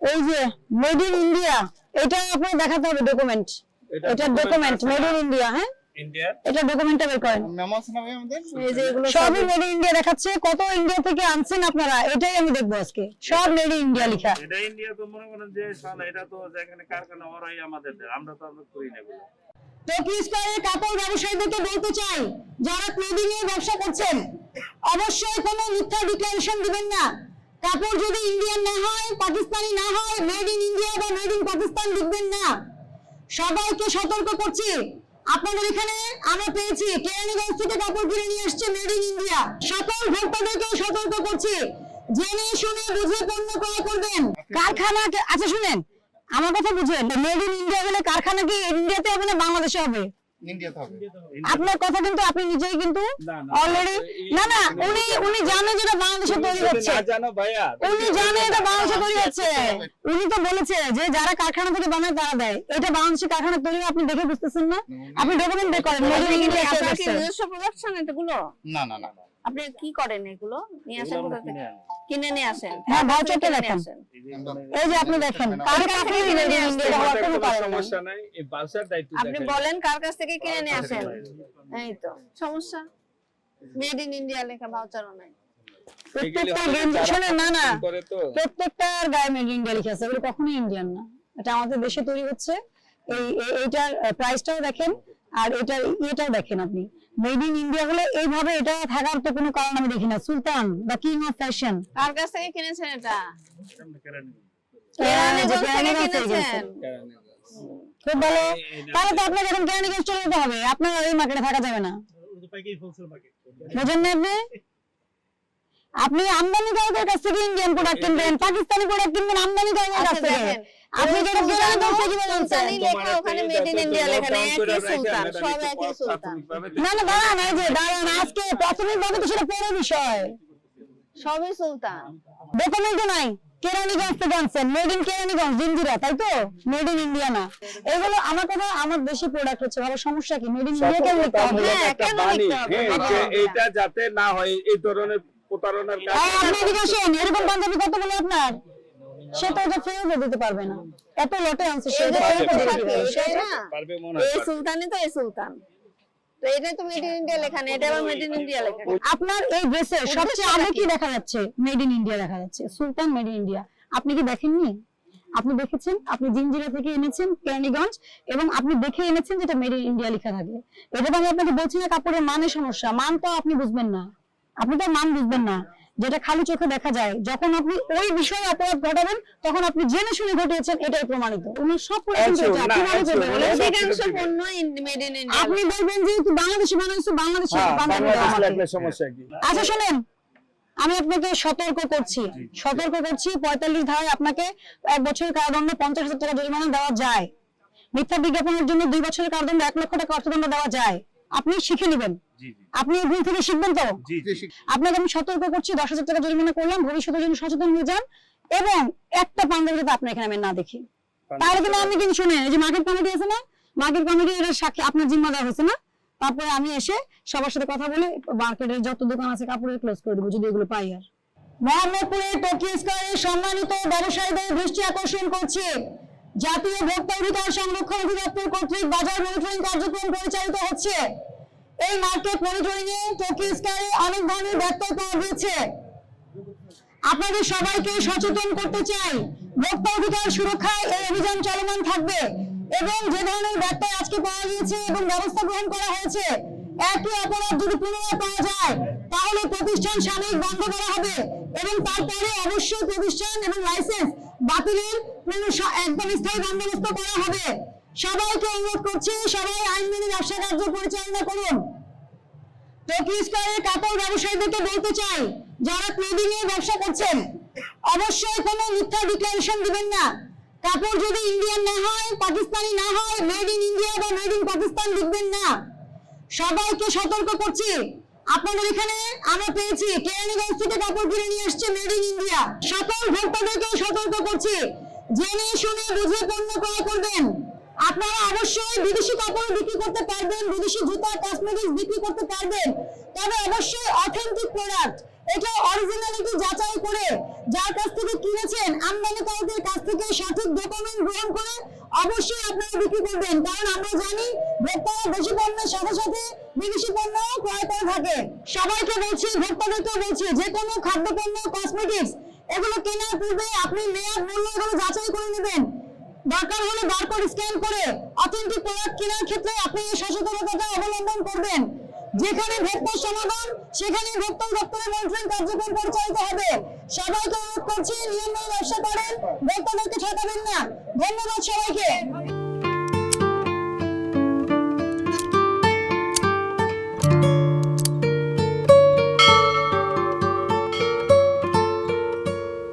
এই যে made in India, এটা আপনাকে দেখাতে হবে ডকুমেন্ট। এটা ডকুমেন্ট মেড ইন ইন্ডিয়া। হ্যাঁ, ইন্ডিয়া এটা ডকুমেন্টটা বের করেন। মেমো আছে না ভাই আমাদের? এই যে এগুলো সবই মেড ইন ইন্ডিয়া দেখাচ্ছে। কত ইন্ডিয়া থেকে আনছেন আপনারা, এটাই আমি দেখবো আজকে। সব মেড ইন ইন্ডিয়া লেখা। এটা ইন্ডিয়া তো মনে করেন যে শালা এটা তো যেখানে কারখানা ওরাই আমাদের দেয়, আমরা তো আমরা করি না এগুলো। টোকিও স্কয়ারের কাপড় ব্যবসায়ীদেরকে বলতে চাই, যারা ক্লোদিং এর ব্যবসা করছেন, অবশ্যই কোনো মিথ্যা ডিক্লারেশন দিবেন না। কাপড় যদি ইন্ডিয়ান না হয়, পাকিস্তানি না হয়, মেড ইন ইন্ডিয়া বা মেড ইন পাকিস্তান লিখবেন না। সবাইকে সতর্ক করছি, আপনাদের এখানে আমরা পেয়েছি কেরানীগঞ্জ থেকে কাপড় কিনে নিয়ে এসছে মেড ইন ইন্ডিয়া। সকল ভোক্তাদেরকে সতর্ক করছি, জেনে শুনে বুঝে পণ্য ক্রয় করবেন। কারখানা, আচ্ছা শুনেন আমার কথা বুঝেন, মেড ইন ইন্ডিয়া হলে কারখানা কি ইন্ডিয়াতে হবে না বাংলাদেশে হবে? ইন্ডিয়াতে হবে। আপনার কথা কিন্তু আপনি নিজেই কিন্তু অলরেডি না উনি জানেন যেটা বাংলাদেশে তৈরি হচ্ছে। না জানো ভাইয়া, উনি জানেন এটা বাংলাদেশে তৈরি হচ্ছে। উনি তো বলেছে যে যারা কারখানা থেকে বানায় তারা দেয়। এটা বাংলাদেশে কারখানা তৈরি, আপনি দেখে বুঝতেছেন না? আপনি ডকুমেন্ট বের করেন। মেড ইন ইন্ডিয়া আপনার কি নিজস্ব প্রোডাকশন এগুলো? না না না, আপনি কি করেন এগুলো? নিয়ে আসেন কোথা থেকে? কিনে নিয়ে আসেন? হ্যাঁ, ভাউচারটা দেখেন। এই যে আপনি দেখেন কার কাছ থেকে কিনে নিয়ে আসছেন, হওয়ার কোনো কারণ নেই। সমস্যা নাই, এই বালসার দায়িত্ব আপনি বলেন কার কাছ থেকে কিনে নিয়ে আসেন। এই তো সমস্যা, মেড ইন ইন্ডিয়া লেখা ভাউচারও নাই। প্রত্যেকটা গেঞ্জি শুনেন, না প্রত্যেকটার গায়ে মেড ইন ইন্ডিয়া লেখা আছে, এগুলো কখনোই ইন্ডিয়ান না। এটা আমাদের দেশে তৈরি হচ্ছে। এইটার প্রাইসটাও দেখেন, আর এটাও দেখেন। আপনি মেড ইন ইন্ডিয়া হলে এইভাবে এটা থাকার তো কোনো কারণ আমি দেখি না। সুলতান দ্য কিং অফ ফ্যাশন, কার কাছ থেকে কিনেছেন এটা? কেরানীগঞ্জ থেকে কিনেছেন। খুব ভালো। তাহলে তো আপনাকে এখন কেরানীগঞ্জ চলে যেতে হবে, আপনার এই মার্কেটে থাকা যাবে না। বুঝেন না আপনি? আপনি আমদানিকারকের কাছ থেকে ইন্ডিয়ান প্রোডাক্ট কিনবেন, পাকিস্তানি প্রোডাক্ট কিনবেন আমদানিকারকের কাছ থেকে। আপনি যেটা কেরানীগঞ্জ থেকে বলছেন লেখা, ওখানে মেড ইন ইন্ডিয়া লেখা নেই, একই সুলতান, সব একই সুলতান। না দাঁড়ান, এই যে দাঁড়ান, আজকে প্রাথমিকভাবে তো সেটা পড়ার বিষয়। সবই সুলতান। ডকুমেন্ট নাই, কেরানীগঞ্জ থেকে আনছেন, মেড ইন কেরানীগঞ্জ জিঞ্জিরা, তাই তো? মেড ইন ইন্ডিয়া না। এগুলো আমার কথা, আমার দেশি প্রোডাক্ট হচ্ছে। ভালো, সমস্যা কি? মেড ইন ইন্ডিয়া কেন লিখতে হবে? এটা যাতে না হয় এই ধরনের প্রতারণার কাজ। আপনি এদিকে আসেন, এরকম পাঞ্জাবি কত বলে আপনার? সে তো এটা ফেরত দিতে পারবে না, এত লটে আনছে সে। পারবে মনে হয়। এই সুলতানই তো এই সুলতান। তো এটা তো মেড ইন ইন্ডিয়া লেখা নেই, এটা আবার মেড ইন ইন্ডিয়া লেখা। আপনার এই ড্রেসের সবচেয়ে আগে কি দেখা যাচ্ছে? মেড ইন ইন্ডিয়া দেখা যাচ্ছে, সুলতান মেড ইন ইন্ডিয়া। আপনি কি দেখেননি? আপনি দেখেছেন, আপনি জিঞ্জিরা থেকে এনেছেন কেরানীগঞ্জ, এবং আপনি দেখে এনেছেন যেটা মেড ইন ইন্ডিয়া লেখা থাকে। এটা তো আমি আপনাকে বলছি না কাপড়ের মানের সমস্যা, মান তো আপনি বুঝবেন না, আপনি তো মান বুঝবেন না, যেটা খালি চোখে দেখা যায়। যখন আপনি ওই বিষয়ে অপরাধ ঘটাবেন, তখন আপনি জেনে শুনে ঘটিয়েছেন, এটাই প্রমাণিত। উনি সব অধিকাংশ পণ্য মেড ইন ইন্ডিয়া। আপনি বলবেন যে বাংলাদেশে বানাইছে, বাংলাদেশে সমস্যা কি? আচ্ছা শুনেন, আমি আপনাকে সতর্ক করছি 45 ধারায় আপনাকে 1 বছরের কারাদণ্ড, 50,000 টাকা জরিমানা দেওয়া যায়। মিথ্যা বিজ্ঞাপনের জন্য 2 বছরের কারাদণ্ড, 1 লক্ষ টাকা অর্থদণ্ড দেওয়া যায়। আপনি শিখে নেবেন, আপনি এই ভুল থেকে শিখবেন তো। আপনাকে আমি সতর্ক করছি, 10,000 টাকা জরিমানা করলাম, ভবিষ্যতের জন্য সচেতন হয়ে যান। এবং একটা পাঞ্জাবি তো আপনার এখানে আমি না দেখি, তাহলে কিন্তু আমি কিন্তু শুনেন, এই যে মার্কেট কমিটি আছে না, মার্কেট কমিটি এর সাক্ষী আপনার জিম্মা দেওয়া হয়েছে না। তারপরে আমি এসে সবার সাথে কথা বলে মার্কেটের যত দোকান আছে কাপড়ের ক্লোজ করে দেবো, যদি এগুলো পাই। আর মোহাম্মদপুরের টোকিও স্কয়ারের সম্মানিত ব্যবসায়ীদের দৃষ্টি আকর্ষণ করছি, জাতীয় ভোক্তা অধিকার সংরক্ষণ অধিদপ্তর কর্তৃক বাজার মনিটরিং কার্যক্রম পরিচালিত হচ্ছে। এই মার্কেট মনিটরিং এ টোকিও স্কয়ারে অনেক ধরনের ব্যত্যয় পাওয়া গেছে। আপনাদের সবাইকে সচেতন করতে চাই, ভোক্তা অধিকার সুরক্ষায় এই অভিযান চলমান থাকবে, এবং যে ধরনের ব্যত্যয় আজকে পাওয়া গিয়েছে এবং ব্যবস্থা গ্রহণ করা হয়েছে, একই অপরাধ যদি পুনরায় পাওয়া যায় তাহলে প্রতিষ্ঠান সাময়িক বন্ধ করা হবে, এবং তারপরে অবশ্যই প্রতিষ্ঠান এবং লাইসেন্স বাতিলের একদম স্থায়ী বন্দোবস্ত করা হবে। সবাইকে অনুরোধ করছি, সবাই আইন মেনে ব্যবসা কার্য পরিচালনা করুন। টোকিও স্কয়ারের কাপড় ব্যবসায়ীদেরকে বলতে চাই, যারা ক্লোদিং এর ব্যবসা করছেন, অবশ্যই কোনো মিথ্যা ডিক্লারেশন দিবেন না। কাপড় যদি ইন্ডিয়ান না হয়, পাকিস্তানি না হয়, মেড ইন ইন্ডিয়া বা মেড ইন পাকিস্তান লিখবেন না। সবাইকে সতর্ক করছি, আপনাদের এখানে আমরা পেয়েছি কেরানীগঞ্জ থেকে কাপড় কিনে নিয়ে এসছে মেড ইন ইন্ডিয়া। সকল ভোক্তাদেরকে সতর্ক করছি, জেনে শুনে বুঝে পণ্য ক্রয় করবেন। আপনারা অবশ্যই বিদেশি কাপড় বিক্রি করতে পারবেন, বিদেশি জুতা, কসমেটিক্স বিক্রি করতে পারবেন, তবে অবশ্যই অথেন্টিক প্রোডাক্ট, এটা অরিজিনালিটি যাচাই করে যার কাছ থেকে কিনেছেন আমদানিকারকের কাছ থেকে সঠিক ডকুমেন্ট গ্রহণ করে অবশ্যই আপনারা বিক্রি করবেন, কারণ আমরা জানি ভোক্তারা দেশি পণ্যের সাথে সাথে বিদেশি পণ্যও ক্রয় করে থাকে। সবাইকে বলছি, ভোক্তাদেরকেও বলছি, যে কোনো খাদ্যপণ্য, কসমেটিক্স এগুলো কেনার পূর্বে আপনি মেয়াদ, মূল্য এগুলো যাচাই করে নেবেন। দরকার হলে বারকোড স্ক্যান করে অথেন্টিক প্রোডাক্ট কেনার ক্ষেত্রে আপনি এই সচেতনতাটা অবলম্বন করবেন। যেখানে ভোক্তার সমাধান সেখানে ভোক্তা দপ্তরের মনিটরিং কার্যক্রম পরিচালিত হবে। সবাইকে অনুরোধ করছি, নিয়ম মেনে ব্যবসা করেন, ভোক্তাদেরকে ঠকাবেন না। ধন্যবাদ সবাইকে।